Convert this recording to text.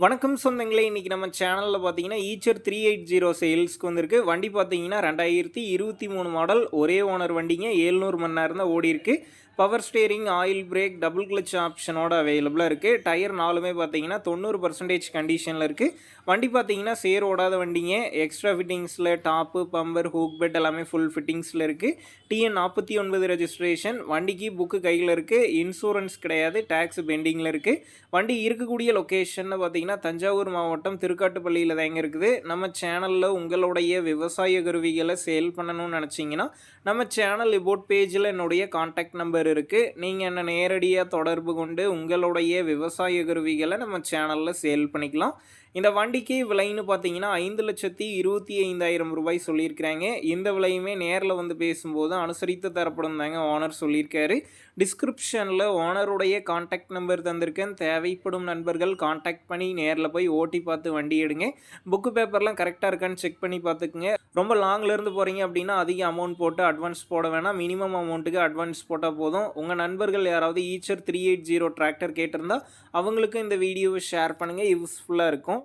வணக்கம் சொந்தங்களே! இன்னைக்கு நம்ம சேனல்ல பார்த்தீங்கன்னா, ஈச்சர் 380 சேல்ஸ்க்கு வந்திருக்கு. வண்டி பார்த்தீங்கன்னா 2023 மாடல். ஒரே ஓனர் வண்டிங்க. 700 மணி நேரம் தான் ஓடியிருக்கு. Power steering, oil brake, double clutch ஆப்ஷனோட அவைலபிளா இருக்கு. டயர் 4மே பார்த்தீங்கன்னா 90% கண்டிஷன்ல இருக்கு. வண்டி பார்த்தீங்கன்னா சேர் ஓடாத வண்டிங்க. எக்ஸ்ட்ரா ஃபிட்டிங்ஸ்ல டாப்பு, பம்பர், ஹூக் பெட் எல்லாமே ஃபுல் ஃபிட்டிங்ஸ்ல இருக்கு. TN 49 registration. வண்டிக்கு புக்கு கையில இருக்கு. இன்சூரன்ஸ் கிடையாது. டாக்ஸ் பெண்டிங்ல இருக்கு. வண்டி இருக்கக்கூடிய லொகேஷன்னு பார்த்தீங்கன்னா, தஞ்சாவூர் மாவட்டம் திருக்காட்டுப்பள்ளியில தாங்க இருக்குது. நம்ம சேனல்ல உங்களுடைய விவசாய கருவிகள சேல் பண்ணணும்னு நெனச்சீங்கன்னா, நம்ம சேனல் அபவுட் பேஜ்ல என்னுடைய கான்டாக்ட் நம்பர் இருக்கு. நீங்க என்ன நேரடியா தொடர்பு கொண்டு உங்களுடைய விவசாய கருவிகள நம்ம சேனல்ல சேல் பண்ணிக்கலாம். இந்த வண்டிக்கு விலைன்னு பார்த்தீங்கன்னா, ரூ. 5,25,000 சொல்லியிருக்கிறாங்க. இந்த விலையுமே நேர்ல வந்து பேசும்போது அனுசரித்து தரப்படும் தாங்க ஓனர் சொல்லியிருக்காரு. டிஸ்கிரிப்ஷன்ல ஓனருடைய கான்டாக்ட் நம்பர் தந்திருக்கேன். தேவைப்படும் நண்பர்கள் கான்டாக்ட் பண்ணி நேர்ல போய் ஓட்டி பார்த்து வண்டி எடுங்க. புக்கு பேப்பர்லாம் கரெக்ட்டா இருக்கான்னு செக் பண்ணி பார்த்துக்குங்க. ரொம்ப லாங்ல இருந்து போறீங்க அப்படின்னா, அதிக அமௌண்ட் போட்டு அட்வான்ஸ் போட வேணாம். மினிமம் அமௌண்ட்டுக்கு அட்வான்ஸ் போட்டா போதும். உங்க நண்பர்கள் யாராவது ஈச்சர் 380 டிராக்டர் கேட்டிருந்தா, அவங்களுக்கும் இந்த வீடியோவ ஷேர் பண்ணுங்க. யூஸ்ஃபுல்லா இருக்கும்.